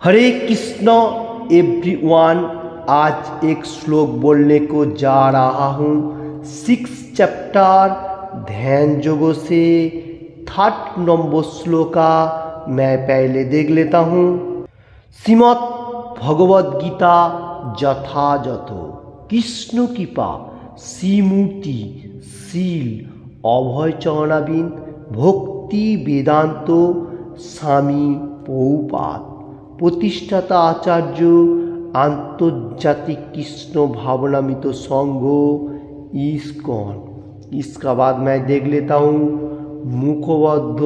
हरे Krishna everyone. आज एक श्लोक बोलने को जा रहा हूँ। 6 चैप्टर ध्यान योगों से 3rd नंबर श्लोका मैं पहले देख लेता हूँ। श्रीमद् भगवद गीता যথাযথ কৃষ্ণ কৃপা শ্রীমূর্তি শীল অভয় চরণাবিন্দ ভক্তি বেদান্ত স্বামী প্রভুপাদ প্রতিষ্ঠাতা आचार्य आंतर्जातिक कृष्ण भावनामित संघ इस्कॉन। इसका बाद मैं देख लेता हूँ मुखबद्ध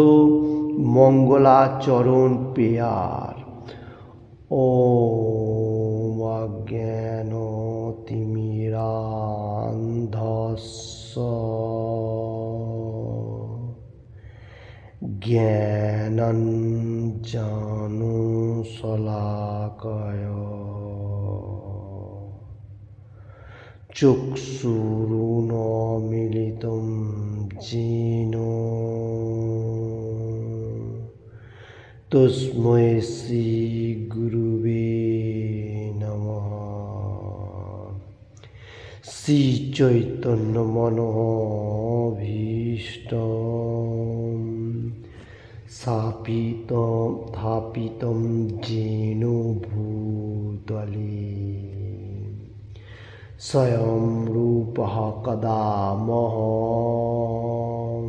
मंगलाचरण पेयार। ओम अज्ञानतिमिरान्धस्य ज्ञानाञ्जनशलाकया चक्षुरुन्मीलितं येन तस्मै श्रीगुरुवे नमः। श्रीचैतन्यमनोभीष्टं स्थापितं येन भूतले स्वयं रूपः कदा मह्यं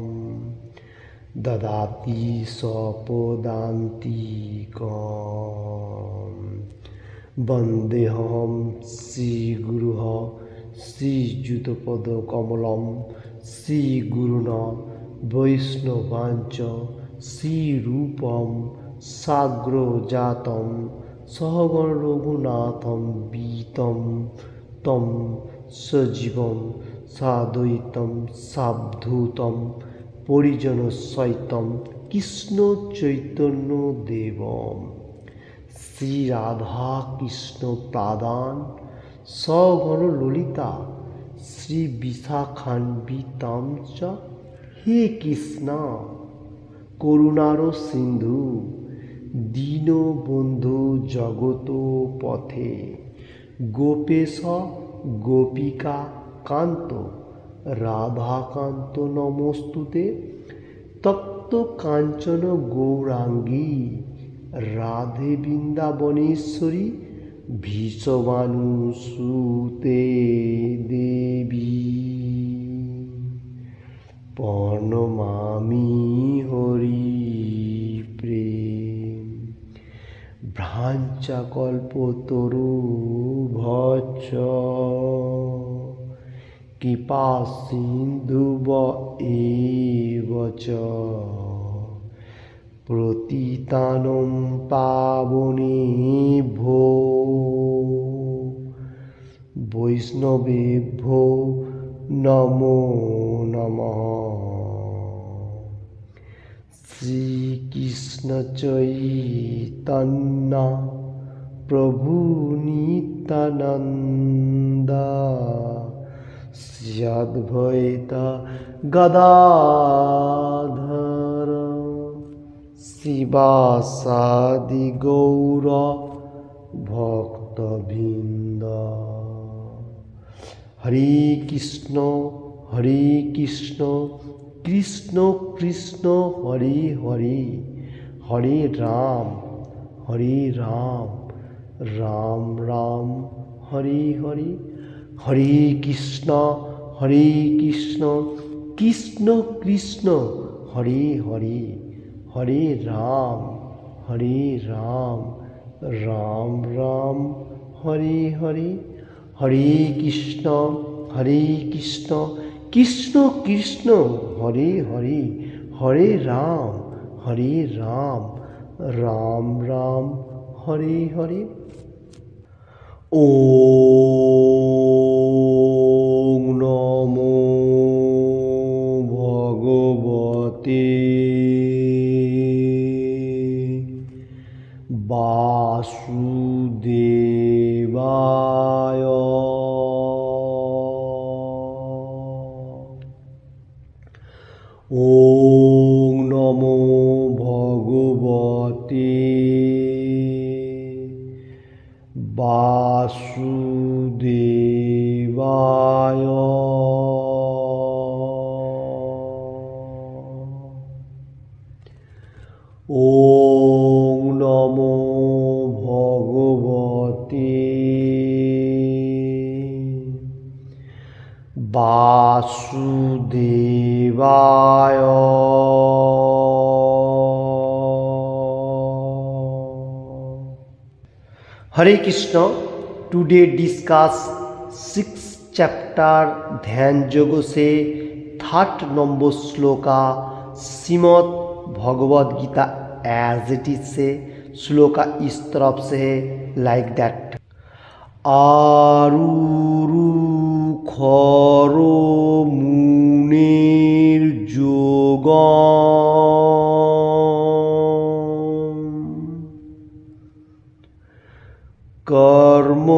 ददाति स्वपदान्तिकं। वन्देऽहं श्रीगुरुः श्रीयुतपदकमलं श्रीगुरुन् वैष्णवांश्च श्रीरूपं साग्रजातं सहगणरघुनाथं वीतं तं सजीवं साद्वैतं सावधूतं परिजनसहितं कृष्ण चैतन्य देवं श्री राधा कृष्ण पादान सगण ललिता श्री विशाखान्वितां च। हे कृष्ण करुणार सिंधु दीनबंधु जगत पथे गोपेश गोपिका कांत राधाकांत नमोस्तुते। तप्त कांचन गौरांगी राधे वृंदावनेश्वरी भीषवानुसुते देवी प्रणमामि हरिप्रेम। भ्राञ्चकल्पतरुभ्यश्च कृपा सिन्धुभ्य च पतितानं पावनेभ्यो वैष्णवेभ्यो नमो नमः। श्रीकृष्ण चैतन्य प्रभु नित्यानंद श्री अद्वैत गदाधर शिवासादि गौर भक्तवृंद। हरे कृष्ण कृष्ण कृष्ण हरे हरे हरे राम राम राम हरे हरे। हरे कृष्ण कृष्ण कृष्ण हरे हरे हरे राम राम राम हरे हरे। हरे कृष्ण कृष्ण कृष्ण हरे हरे हरे राम राम राम हरे हरे। ओम नमो भगवते वासुदेवाय। ओम नमो भगवते বাসুদেবায়। ওং নমো ভগবতে বাসুদেবায়। Hare Krishna. Today discuss 6 chapter Dhyana Yoga से 3rd number shloka Shrimad Bhagavad Gita as it is say shloka इस तरफ से है लाइक दैट। आरुरु खरो मुनिर कर्म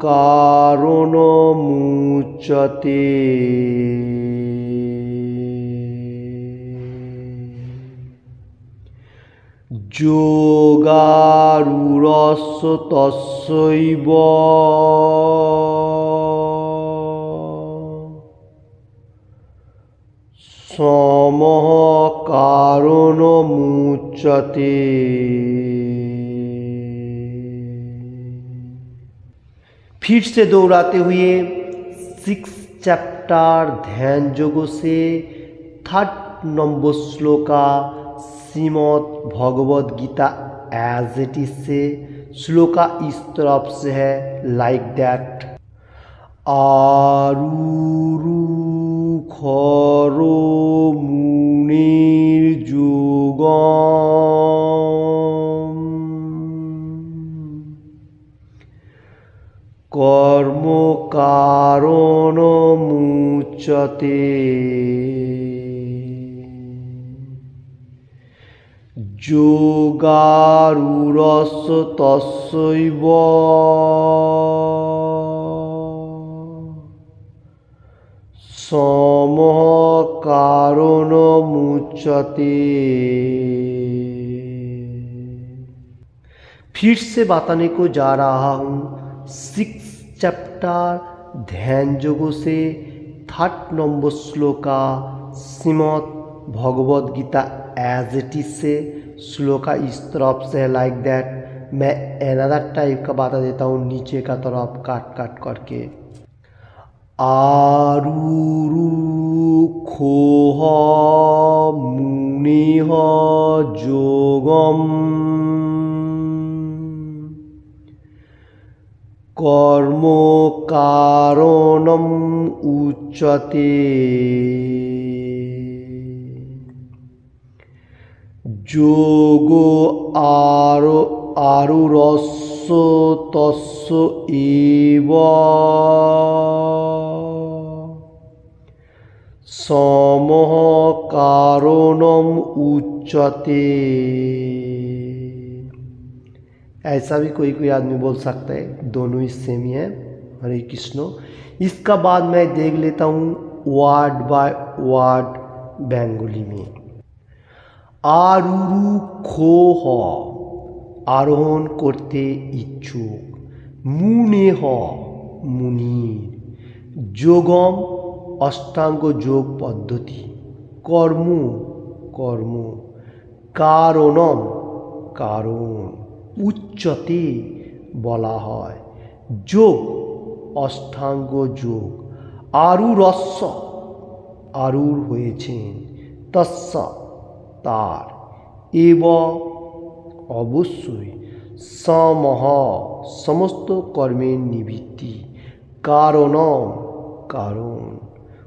कारणमुच्यते। योगारूढस्य तस्यैव समः कारणमुच्यते। फिर से दोहराते हुए 6 चैप्टर ध्यान योग से 3rd number shloka Shrimad Bhagavad Gita as it is say shloka इस तरफ से है लाइक दैट। आरुरु खरो मुनिर कर्म कारणमुच्यते। योगारूढस्य तस्यैव समः कारणमुच्यते। फिर से बताने को जा रहा हूँ 6 चैप्टर ध्यान योग से 3rd number shloka Shrimad Bhagavad Gita as it is say shloka इस तरफ से लाइक दैट। मैं अनदर टाइप का बता देता हूँ नीचे का तरफ काट काट करके। आरुरु खोह मुनिः योगम कर्म कारणम उच्यते। योगो आरुरस्य तस्य एव समः कारणम उच्यते। ऐसा भी कोई कोई आदमी बोल सकता है, दोनों ही सेम ही है। हरे कृष्ण। इसका बाद मैं देख लेता हूँ वर्ड बाय वर्ड बेंगोली में। आरुरु खोह आरोहण करते इच्छुक, मुनेह मुनिर, योगम अष्टांग योग पद्धति, कर्म कर्म, कारणम कारण, उच्चते बला है, যোগ অষ্টাঙ্গ যোগ, আরুরস্য আরুর হয়েছেন, তস্য তার, এব অবশ্যই, সমহ সমস্ত কর্মের নিবৃত্তি, কারণম কারণ,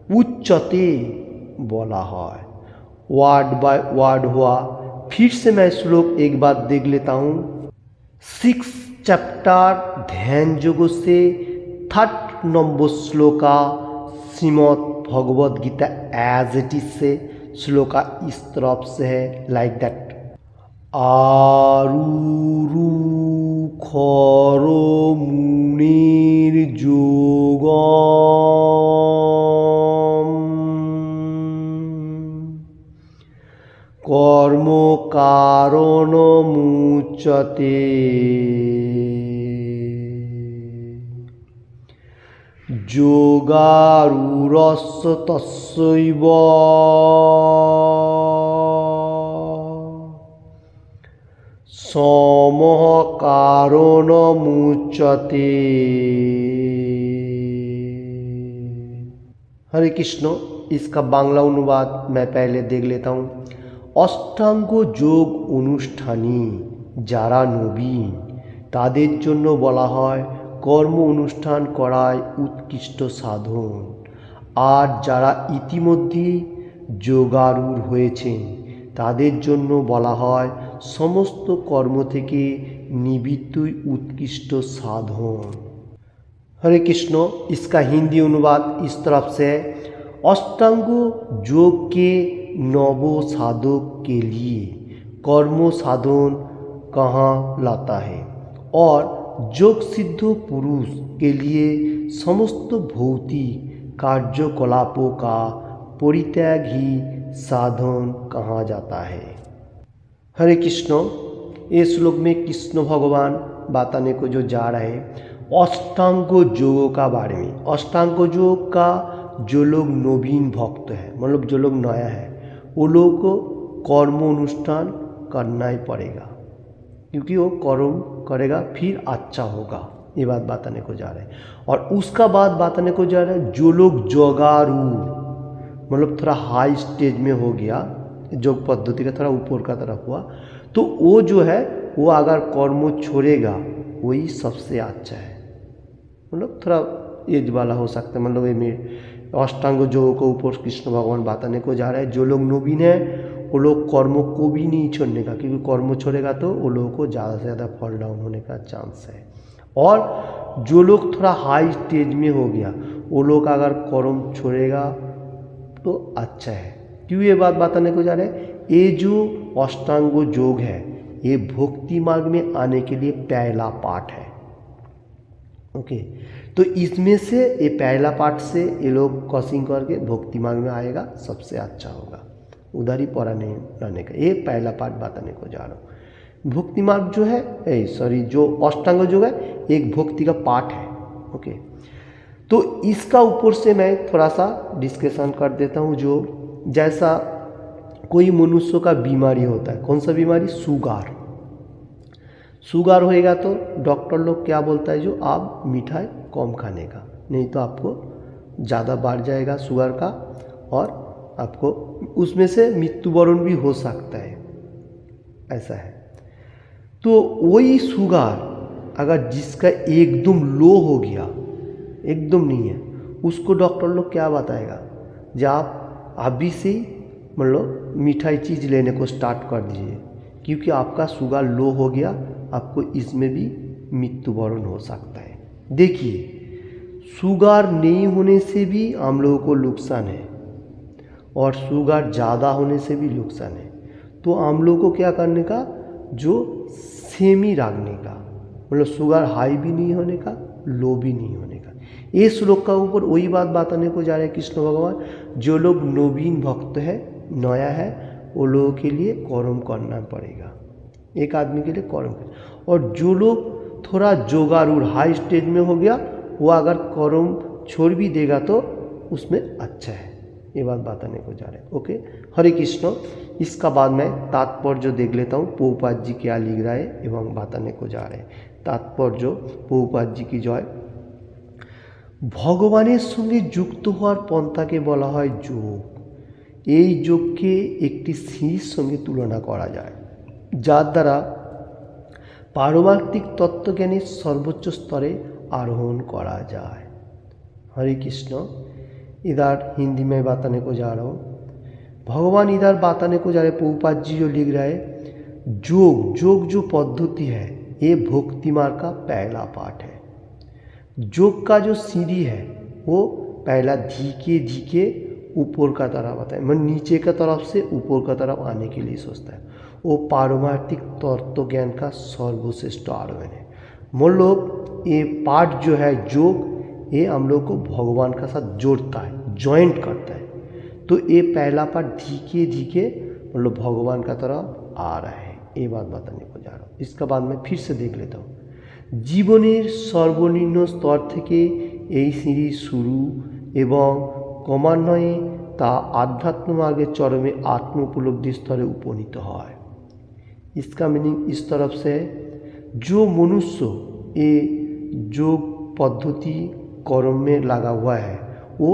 उच्चते बोला है। वर्ड बाय वर्ड हुआ। फिर से मैं श्लोक एक बार देख लेता हूँ। 6 चैप्टर ध्यान योग से 3rd number shloka Shrimad Bhagavad Gita as it is say shloka इस तरफ से है लाइक दैट। आरुरु खरो मुनिर योगम कर्म कारणमुच्यते। যোগারূঢ়স্য তস্যৈব समः कारणमुच्यते। हरे कृष्ण। इसका बांग्ला अनुवाद मैं पहले देख लेता हूँ। অষ্টাঙ্গ যোগ অনুষ্ঠানী যারা নবীন তাদের জন্য বলা হয় কর্ম অনুষ্ঠান করাই উৎকৃষ্ট সাধন, আর যারা ইতিমধ্যে যোগারূঢ় হয়েছেন তাদের জন্য বলা হয় समस्त कर्म থেকে निवृत्ति उत्कृष्ट साधन। हरे कृष्ण। इसका हिंदी अनुवाद इस तरफ से है। अष्टांग योग के नव साधक के लिए कर्म साधन कहाँ लाता है और योग सिद्ध पुरुष के लिए समस्त भौतिक कार्यकलापों का परित्याग ही साधन कहा जाता है। हरे कृष्ण। इस श्लोक में कृष्ण भगवान बताने को जो जा रहे हैं अष्टांग योग का बारे में। अष्टांग योग का जो लोग नवीन भक्त हैं, मतलब जो लोग नया है, वो लोगों को कर्म अनुष्ठान करना ही पड़ेगा, क्योंकि वो कर्म करेगा फिर अच्छा होगा। ये बात बताने को जा रहे हैं। और उसका बाद बताने को जा रहा है जो लोग जोगारूढ़, मतलब थोड़ा हाई स्टेज में हो गया, योग पद्धति का थोड़ा ऊपर का तरफ हुआ, तो वो जो है वो अगर कर्म छोड़ेगा वही सबसे अच्छा है। मतलब थोड़ा एज वाला हो सकता है, मतलब ये में अष्टांग योग के ऊपर कृष्ण भगवान बताने को जा रहे हैं। जो लोग नवीन है वो लोग कर्म को भी नहीं छोड़ने का, क्योंकि कर्म छोड़ेगा तो वो लोगों को ज़्यादा से ज़्यादा फॉल डाउन होने का चांस है। और जो लोग थोड़ा हाई स्टेज में हो गया वो लोग अगर कर्म छोड़ेगा तो अच्छा है। क्यों ये बात बताने को जा रहे हैं? ये जो अष्टांग योग है ये भक्ति मार्ग में आने के लिए पहला पार्ट है। ओके, तो इसमें से ये पहला पार्ट से ये लोग क्रॉसिंग करके भक्ति मार्ग में आएगा, सबसे अच्छा होगा। उधर ही पड़ा नहीं रहने का, ये पहला पार्ट बताने को जा रहा हूँ। भक्ति मार्ग जो है जो अष्टांग योग है एक भक्ति का पार्ट है। ओके, तो इसका ऊपर से मैं थोड़ा सा डिस्कशन कर देता हूँ। जो जैसा कोई मनुष्य का बीमारी होता है, कौन सा बीमारी? शुगर होएगा तो डॉक्टर लोग क्या बोलता है, जो आप मिठाई कम खाने का, नहीं तो आपको ज़्यादा बढ़ जाएगा शुगर का और आपको उसमें से मृत्युवरण भी हो सकता है, ऐसा है। तो वही शुगर अगर जिसका एकदम लो हो गया, एकदम नहीं है, उसको डॉक्टर लोग क्या बताएगा, जब आप अभी से मतलब मिठाई चीज़ लेने को स्टार्ट कर दीजिए, क्योंकि आपका शुगर लो हो गया, आपको इसमें भी मृत्युवरण हो सकता है। देखिए, शुगर नहीं होने से भी हम लोगों को नुकसान है और शुगर ज़्यादा होने से भी नुकसान है। तो हम लोगों को क्या करने का, जो सेमी रखने का, मतलब शुगर हाई भी नहीं होने का, लो भी नहीं होने का। ये श्लोक का ऊपर वही बात बताने को जा रहे हैं कृष्ण भगवान। जो लोग नवीन भक्त है, नया है, वो लोगों के लिए कर्म करना पड़ेगा, एक आदमी के लिए कर्म करना। और जो लोग थोड़ा जोगारूढ़ हाई स्टेज में हो गया, वो अगर कर्म छोड़ भी देगा तो उसमें अच्छा है। ये बात बताने को जा रहे हैं। ओके, हरे कृष्ण। इसका बाद मैं तात्पर्य देख लेता हूँ, प्रभुपाद जी क्या लिख रहा है एवं बताने को जा रहे हैं। तात्पर्य प्रभुपाद जी की जय। ভগবানের সঙ্গে যুক্ত হওয়ার পন্থাকে বলা হয় যোগ। এই যোগকে একটি সিঁড়ির সঙ্গে তুলনা করা যায়, যার দ্বারা पारमार्थिक तत्वज्ञाনের सर्वोच्च स्तरे आरोहण करा जाए। हरे कृष्ण। इधर हिंदी में बताने को जा रहा हूँ। भगवान इधर बताने को जा रहे, प्रभुपाद जी जो लिख रहा है, योग जो पद्धति है ये भक्ति मार्ग का पहला पार्ट है। योग का जो सीढ़ी है वो पहला धीके धीके ऊपर का तरफ आता है, मतलब नीचे का तरफ से ऊपर का तरफ आने के लिए सोचता है। वो पारमार्थिक तत्व ज्ञान का सर्वश्रेष्ठ आरोहण है। मतलब ये पार्ट जो है योग, ये हम लोग को भगवान का साथ जोड़ता है, जॉइंट करता है। तो ये पहला पार्ट धीके धीके मतलब भगवान का तरफ आ रहा है। ये बात बताने को जा रहा हूँ। इसका बाद मैं फिर से देख लेता हूँ। জীবনের সর্বনিম্ন স্তর থেকে এই সিঁড়ি শুরু এবং ক্রমান্বয়ে তা आध्यात्म मार्गेर चरमे आत्म उपलब्धि स्तरे उपनीत है। इसका मीनिंग इस तरफ से जो मनुष्य ये योग पद्धति कर्म में लगा हुआ है वो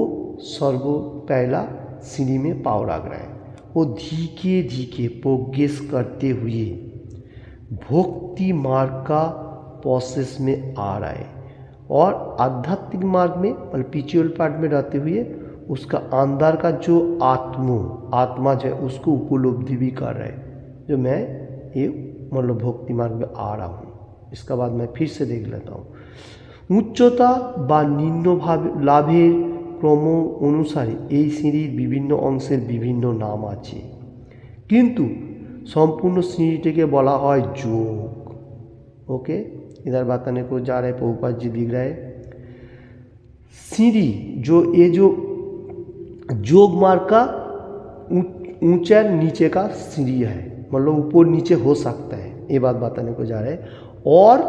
सर्व पहला सीढ़ी में पाँव रख रहा है। वो धीरे धीरे प्रोग्रेस करते हुए भक्ति मार्ग का प्रोसेस में आ रहा है और आध्यात्मिक मार्ग में मतलब स्पिरिचुअल पार्ट में रहते हुए उसका अंदर का जो आत्मा जो है उसको उपलब्धि भी कर रहा है, जो मैं ये मतलब भक्ति मार्ग में आ रहा हूँ। इसका बाद मैं फिर से देख लेता हूँ। उच्चता बा निम्न लाभेर क्रम अनुसारे এই সিঁড়ির বিভিন্ন অংশের বিভিন্ন নাম আছে, কিন্তু संपूर्ण सीढ़ीটিকে বলা হয় যোগ। ओके, इधर बताने को जा रहे प्रभुपाद जी दिख रहा है। सीढ़ी जो ये जो योग मार्ग का ऊंचा नीचे का सीढ़ी है, मतलब ऊपर नीचे हो सकता है, ये बात बताने को जा रहे हैं। और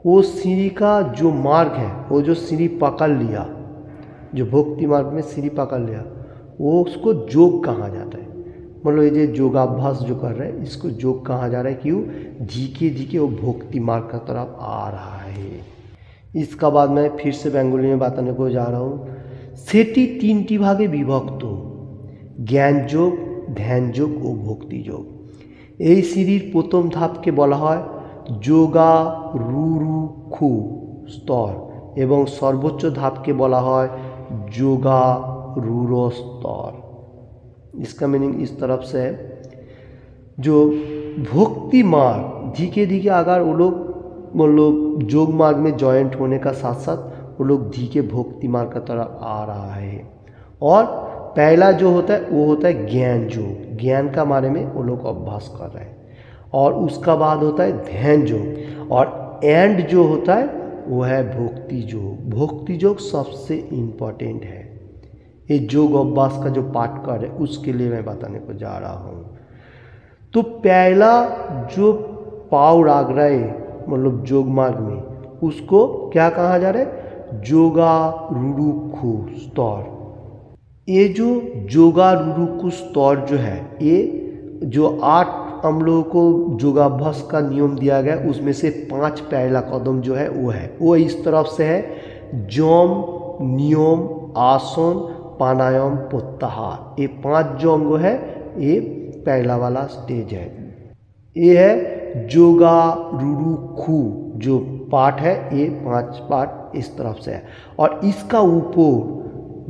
वो सीढ़ी का जो मार्ग है, वो जो सीढ़ी पकड़ लिया, जो भक्ति मार्ग में सीढ़ी पकड़ लिया, वो उसको योग कहा जाता है। मतलब ये जो योगाभ्यास जो कर रहे हैं इसको योग कहा जा रहा है। क्यों? धीरे धीरे वो भक्ति मार्ग का तरफ आ रहा है। इसका बाद मैं फिर से बेंगली में बताने को जा रहा हूँ। सेटी तीनटी भागे विभक्त, ज्ञान योग, ध्यान योग और भक्ति योग। এই সিঁড়ির প্রথম ধাপকে বলা হয় যোগারুরুক্ষু স্তর এবং সর্বোচ্চ ধাপকে বলা হয় যোগারূঢ় স্তর। इसका मीनिंग इस तरफ से है, जो भक्ति मार्ग धीरे धीरे अगर वो लोग मतलब योग मार्ग में जॉइंट होने का साथ साथ वो लोग धीरे भक्ति मार्ग का तरफ आ रहा है। और पहला जो होता है वो होता है ज्ञान योग, ज्ञान का बारे में वो लोग अभ्यास कर रहे हैं। और उसका बाद होता है ध्यान योग, और एंड जो होता है वो है भक्ति योग। भक्ति योग सबसे इम्पोर्टेंट है। ये योग अभ्यास का जो पाठ कर है उसके लिए मैं बताने को जा रहा हूँ। तो पहला जो पाँव रख रहा है मतलब योग मार्ग में, उसको क्या कहा जा रहा है? योगारूरुक्षु स्तर। ये जो योगारूरुक्षु स्तर जो है, ये जो 8 हम लोगों को योगाभ्यास का नियम दिया गया उसमें से 5 पहला कदम जो है वो इस तरफ से है। जम, नियम, आसन, प्राणायाम, प्रत्याहार, ये 5 जो अंग है ये पहला वाला स्टेज है। ये है योगारूरुक्षु जो पाठ है, ये 5 पाठ इस तरफ से है। और इसका ऊपर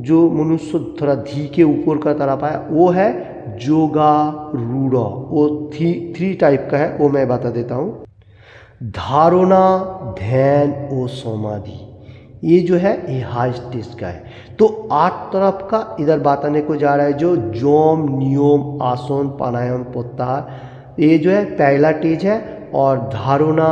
जो मनुष्य थोड़ा धी के ऊपर का तरफ आया वो है योगारूढ़। वो 3 टाइप का है, वो मैं बता देता हूँ। धारणा, ध्यान और समाधि, ये जो है ये हाई स्टेज का है। तो 8 तरफ का इधर बताने को जा रहा है। जो जम, नियम, आसन, प्राणायाम, प्रत्याहार, ये जो है पहला स्टेज है। और धारणा,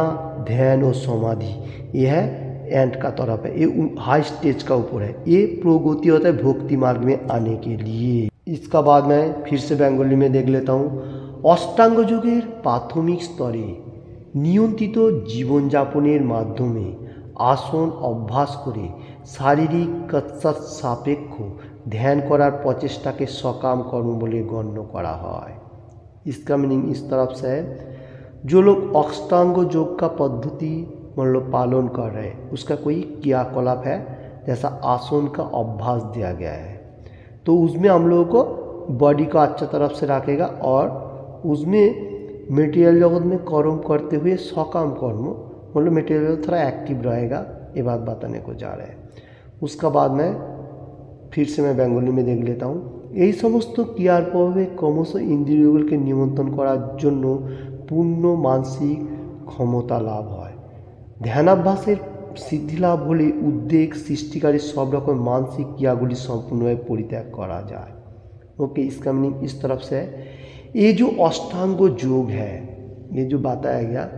ध्यान और समाधि ये है एंड का तरफ है, ये हाई स्टेज का ऊपर है। ये प्रगति होता है भक्ति मार्ग में आने के लिए। इसका बाद मैं फिर से बेंगली में देख लेता हूँ। अष्टांग योगेर प्राथमिक स्तरे नियंत्रित जीवन যাপনের माध्यमे आसन अभ्यास करे शारीरिक कसरत सापेक्ष ध्यान करार प्रचेष्टाके सकाम कर्म बोले गण्य करा है। इसका मीनिंग इस तरफ से है, जो लोग अष्टांग योग का पद्धति मतलब पालन कर रहे हैं उसका कोई क्रियाकलाप है, जैसा आसन का अभ्यास दिया गया है, तो उसमें हम लोगों को बॉडी को अच्छा तरफ से रखेगा और उसमें मटेरियल जगत में कर्म करते हुए सकाम कर्म मतलब मटेरियल थोड़ा एक्टिव रहेगा। ये बात बताने को जा रहे हैं। उसका बाद में फिर से मैं बेंगली में देख लेता हूँ। এই সমস্ত ক্রিয়ার প্রভাবে ক্রমশ ইন্দ্রিয়গুলোকে নিয়ন্ত্রণ করার জন্য পূর্ণ মানসিক ক্ষমতা লাভ হয়। ধ্যানাভ্যাসের সিদ্ধি লাভ হলে উদ্বেগ সৃষ্টিকারী সব রকম मानसिक क्रियाগুলি সম্পূর্ণভাবে পরিত্যাগ করা যায়। ओके, इसका मीनिंग इस तरफ से है। ये जो अष्टांग योग है, ये जो बताया गया,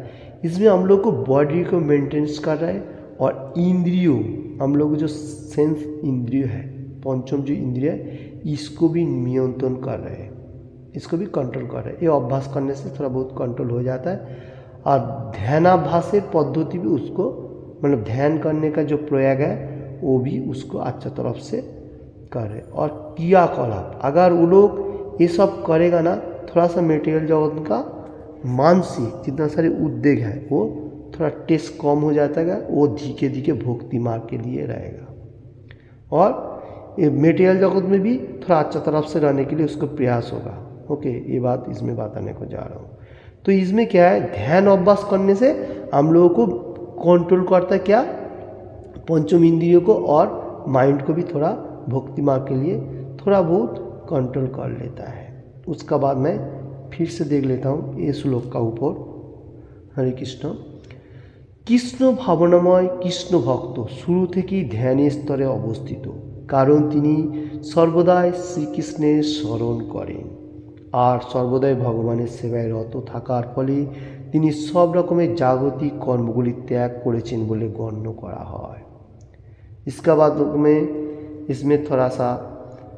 इसमें हम लोग को बॉडी को मेंटेनेंस कर रहा है और इंद्रियों, हम लोग जो सेंस इंद्रिय है, पंचम जो इंद्रिय है, इसको भी नियंत्रण कर रहे हैं, इसको भी कंट्रोल कर रहे हैं। ये अभ्यास करने से थोड़ा बहुत कंट्रोल हो जाता है। और ध्यानाभ्यासेर पद्धति भी उसको मतलब ध्यान करने का जो प्रयोग है वो भी उसको अच्छा तरफ से करे। और क्रियाकलाप अगर वो लोग ये सब करेगा ना, थोड़ा सा मेटेरियल जगत का मानसिक जितना सारे उद्वेग है वो थोड़ा टेस्ट कम हो जाता है, वो धीरे धीरे भक्ति मार्ग के लिए रहेगा। और ये मेटेरियल जगत में भी थोड़ा अच्छा तरफ से रहने के लिए उसको प्रयास होगा। ओके, ये बात इसमें बताने को जा रहा हूँ। तो इसमें क्या है, ध्यान अभ्यास करने से हम लोगों को कंट्रोल करता है क्या, पंचम इंद्रियों को और माइंड को भी थोड़ा भक्ति मार्ग के लिए थोड़ा बहुत कंट्रोल कर लेता है। उसका बाद मैं फिर से देख लेता हूँ ये श्लोक का ऊपर। हरे कृष्ण। কৃষ্ণ ভাবনাময় কৃষ্ণ ভক্ত শুরু থেকেই ধ্যানের স্তরে অবস্থিত, কারণ তিনি সর্বদাই শ্রীকৃষ্ণের স্মরণ করেন আর সর্বদাই ভগবানের সেবায় রত থাকার ফলে তিনি সব রকমের জাগতিক কর্মগুলি ত্যাগ করেছেন বলে গণ্য করা হয়। इसका बाद में इसमें थोड़ा सा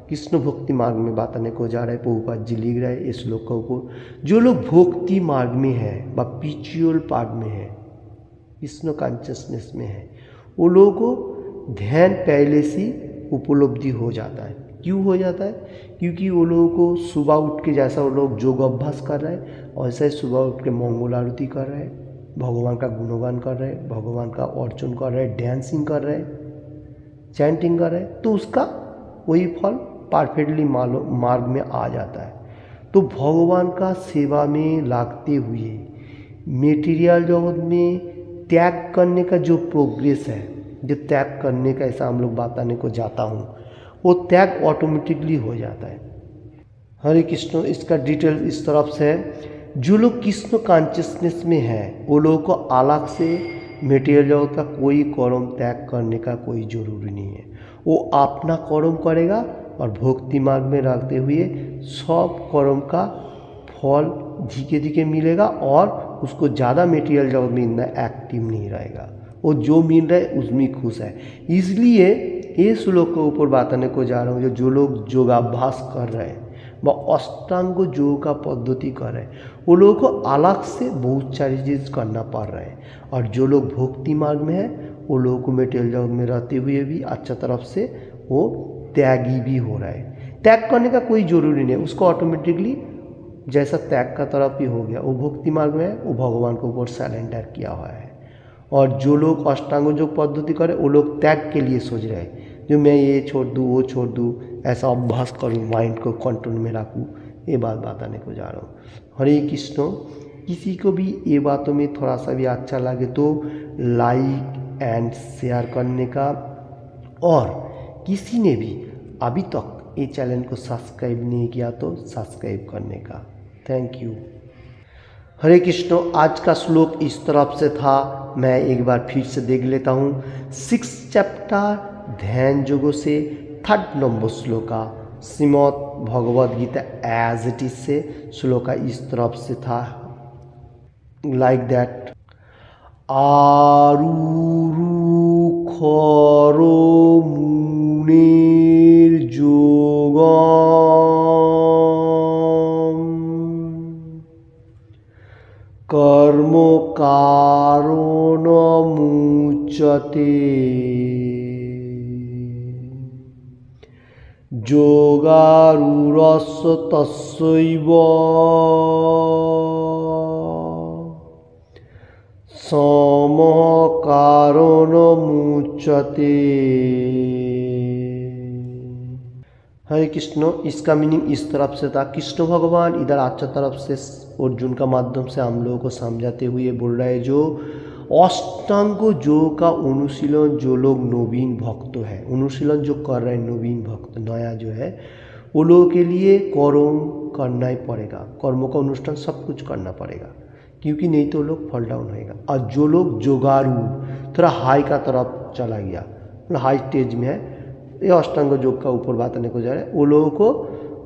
कृष्ण भक्ति मार्ग में बताने को जा रहा है। प्रभुपाद जी लिख रहा है इस श्लोक का ऊपर, जो लोग भक्ति मार्ग में है व स्पिरिचुअल पार्ट में है, कृष्ण कॉन्शियसनेस में है, वो लोगों को ध्यान पहले से उपलब्धि हो जाता है। क्यों हो जाता है? क्योंकि वो लोगों को सुबह उठ के, जैसा वो लोग योग अभ्यास कर रहे हैं वैसे सुबह उठ के मंगल आरती कर रहे हैं, भगवान का गुणगान कर रहे हैं, भगवान का अर्चन कर रहे हैं, डांसिंग कर रहे हैं, चैंटिंग कर रहे हैं, तो उसका वही फल परफेक्टली मार्ग में आ जाता है। तो भगवान का सेवा में लागते हुए मेटीरियल जगत में त्याग करने का जो प्रोग्रेस है, जो त्याग करने का ऐसा हम लोग बताने को जाता हूँ, वो त्याग ऑटोमेटिकली हो जाता है। हरे कृष्ण। इसका डिटेल इस तरफ से है, जो लोग कृष्ण कॉन्शियसनेस में है वो लोगों को अलग से मेटेरियल जगत का कोई कर्म त्याग करने का कोई ज़रूरी नहीं है। वो अपना कर्म करेगा और भक्ति मार्ग में रखते हुए सब कर्म का फल धीरे धीरे मिलेगा और उसको ज़्यादा मेटेरियल जगत में इतना एक्टिव नहीं रहेगा। वो जो मिल रहा है उसमें खुश है। इसलिए ये श्लोक के ऊपर बताने को जा रहा हूँ, जो लोग योगाभ्यास कर रहे हैं व अष्टांग योग का पद्धति कर रहे हैं, वो लोगों को अलग से बहुत सारी चीज़ करना पड़ रहा है। और जो लोग भक्ति मार्ग में है वो लोगों को मेटेरियल जगत में रहते हुए भी अच्छा तरफ से वो त्यागी भी हो रहा है। त्याग करने का कोई ज़रूरी नहीं है, उसको ऑटोमेटिकली जैसा त्याग का तरफ ही हो गया, वो भक्ति मार्ग में है, वो भगवान के ऊपर सरेंडर किया हुआ है। और जो लोग अष्टांग योग पद्धति करें वो लोग त्याग के लिए सोच रहे हैं, जो मैं ये छोड़ दूँ वो छोड़ दूँ, ऐसा अभ्यास करूँ, माइंड को कंट्रोल में रखूँ, ये बात बताने को जा रहा हूँ। हरे कृष्ण। किसी को भी ये बातों में थोड़ा सा भी अच्छा लगे तो लाइक एंड शेयर करने का, और किसी ने भी अभी तक ये चैनल को सब्सक्राइब नहीं किया तो सब्सक्राइब करने का। Thank you. हरे कृष्ण। आज का श्लोक इस तरफ से था, मैं एक बार फिर से देख लेता हूँ। 6 चैप्टर ध्यान योगों से 3rd number shloka Shrimad Bhagavad Gita as it is say shloka इस तरफ से था, लाइक दैट। आरुरु खरो मुनेर योगम कर्म कारणमुच्यते योगारूढस्य तस्यैव समः कारणमुच्यते। हरे कृष्ण। इसका मीनिंग इस तरफ से था, कृष्ण भगवान इधर अच्छा तरफ से अर्जुन का माध्यम से हम लोगों को समझाते हुए बोल रहे हैं, जो अष्टांग योग का अनुशीलन जो लोग नवीन भक्त है, अनुशीलन जो कर रहे हैं नवीन भक्त नया जो है, वो लोगों के लिए कर्म करना ही पड़ेगा, कर्मों का अनुष्ठान सब कुछ करना पड़ेगा, क्योंकि नहीं तो लोग फॉल डाउन होएगा। और जो लोग जोगारू थोड़ा हाई का तरफ चला गया, मतलब हाई स्टेज में है, ये अष्टांग योग का ऊपर बात आने को जा रहा है, वो लोगों को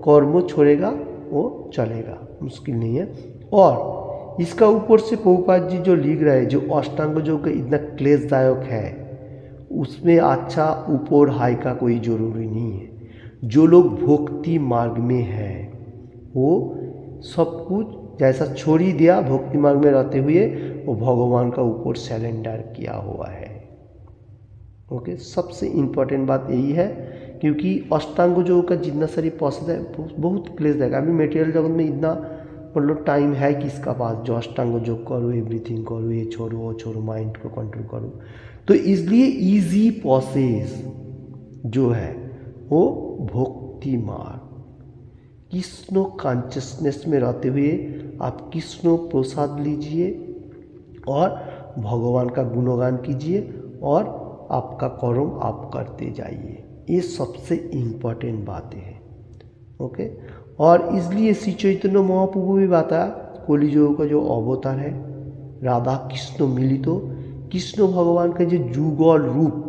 कर्म छोड़ेगा वो चलेगा, मुश्किल नहीं है। और इसका ऊपर से प्रभुपाद जी जो लिख रहे हैं, जो अष्टांग योग का इतना क्लेशदायक है, उसमें अच्छा ऊपर हाई का कोई ज़रूरी नहीं है। जो लोग भक्ति मार्ग में है वो सब कुछ जैसा छोड़ ही दिया, भक्ति मार्ग में रहते हुए वो भगवान का ऊपर सरेंडर किया हुआ है। ओके, सबसे इम्पोर्टेंट बात यही है, क्योंकि अष्टांग योग का जितना सारी प्रोसेस है बहुत क्लेश रहेगा। अभी मटेरियल जगत में इतना मतलब टाइम है किसका पास जो अष्टांग योग करो, एवरीथिंग करो, ये छोड़ो वो छोड़ो, माइंड को कंट्रोल करो। तो इसलिए इजी प्रोसेस जो है वो भक्ति मार्ग, कृष्ण कॉन्शियसनेस में रहते हुए आप कृष्ण प्रसाद लीजिए और भगवान का गुणगान कीजिए और आपका कर्म आप करते जाइए। ये सबसे इम्पोर्टेंट बातें हैं। ओके, और इसलिए श्री चैतन्य महाप्रभु भी बताया कलियुग का जो अवतार है राधा कृष्ण मिलित, तो कृष्ण भगवान का जो जुगल रूप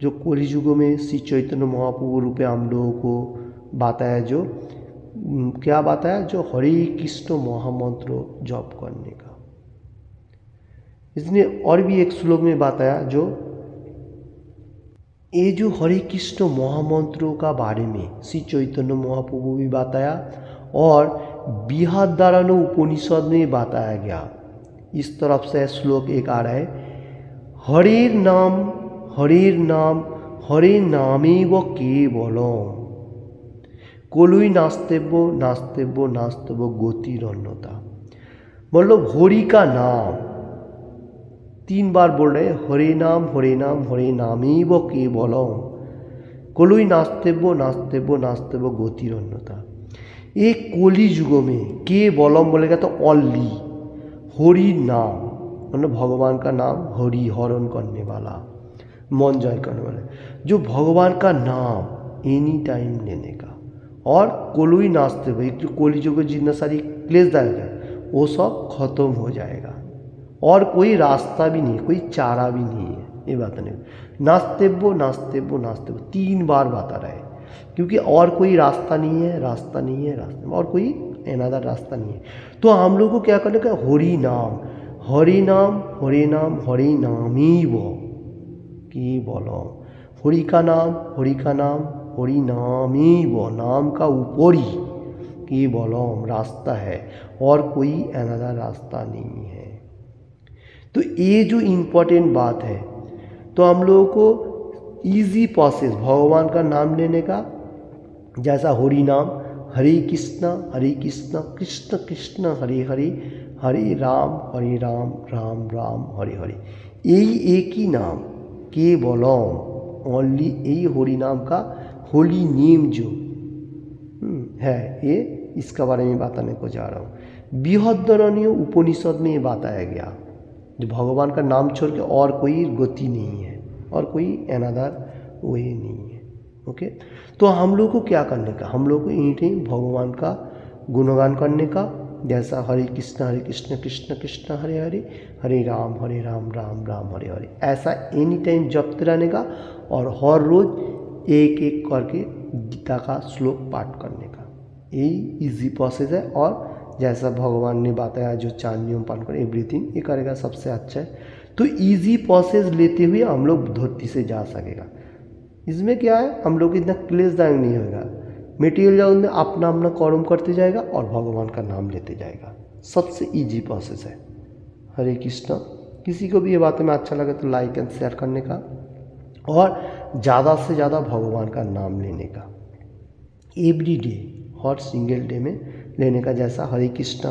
जो कलियुग में श्री चैतन्य महाप्रभु रूपे हम लोगों को बताया, जो क्या बताया, जो हरे कृष्ण महामंत्र जप करने का। इसने और भी एक श्लोक में बताया जो ये जो हरे कृष्ण महामंत्रों का बारे में श्री चैतन्य महाप्रभु भी बताया और बृहदारण्यक उपनिषद में बताया गया। इस तरफ से श्लोक एक आ रहा है, हरेर नाम हरे नामेव केवलम कोलुई नास्तेव्य नास्तेव्य नास्तेव्य गतिरन्यता। मतलब हरि का नाम 3 बार बोल रहे, हरे नाम हरे नामेव केवलम कोलुई नास्तेव्य नास्तेव्य नास्तेव्य गतिरन्यता। एक कोली युगों में केवलम बोलेगा तो ओनली हरि नाम, मतलब भगवान का नाम, हरि हरण करने वाला, मन जय करने वाला, जो भगवान का नाम एनी टाइम लेने का। और कोलुई नास्ते भाई, जो कोली युग जितना सारी क्लेशदायक है वो सब खत्म हो जाएगा और कोई रास्ता भी नहीं, कोई चारा भी नहीं है। ये बात नहीं, नास्तेव्य नास्तेव्य नास्तेव्य 3 बार बता रहा है, क्योंकि और कोई रास्ता नहीं है, रास्ता नहीं है, रास्ता और कोई अनदर रास्ता नहीं है। तो हम लोग को क्या करने का, हरि नाम हरे नाम ही वो कि बोलो, हरि का नाम हरि नाम ही वो, नाम का ऊपरी कि बोलो रास्ता है और कोई अनदर रास्ता नहीं है। तो ये जो इम्पोर्टेंट बात है, तो हम लोगों को इजी प्रोसेस भगवान का नाम लेने का, जैसा हरि नाम हरे कृष्ण कृष्ण कृष्ण हरे हरे हरे राम राम राम हरे हरे, यही एक ही नाम केवलम ओनली, यही हरि नाम का होली नेम जो है, ये इसका बारे में बताने को जा रहा हूँ। बृहदारण्यक उपनिषद में ये बताया गया, जो भगवान का नाम छोड़ के और कोई गति नहीं है और कोई अनदर वे नहीं है। ओके, तो हम लोग को क्या करने का, हम लोग को एनी टाइम भगवान का गुणगान करने का, जैसा हरे कृष्ण कृष्ण कृष्ण हरे हरे हरे राम राम राम हरे हरे, ऐसा एनी टाइम जपते रहने का और हर रोज एक एक करके गीता का श्लोक पाठ करने का। यही इजी प्रोसेस है। और जैसा भगवान ने बताया जो 4 नियम पालन कर एवरीथिंग, ये करेगा सबसे अच्छा है। तो इजी प्रोसेस लेते हुए हम लोग धरती से जा सकेगा। इसमें क्या है, हम लोग इतना क्लेशदायक नहीं होगा। मटेरियल जगत में अपना अपना कर्म करते जाएगा और भगवान का नाम लेते जाएगा। सबसे इजी प्रोसेस है। हरे कृष्ण। किसी को भी ये बातें में अच्छा लगे तो लाइक एंड शेयर करने का और ज़्यादा से ज़्यादा भगवान का नाम लेने का, एवरी डे, हर सिंगल डे में लेने का। जैसा हरे कृष्ण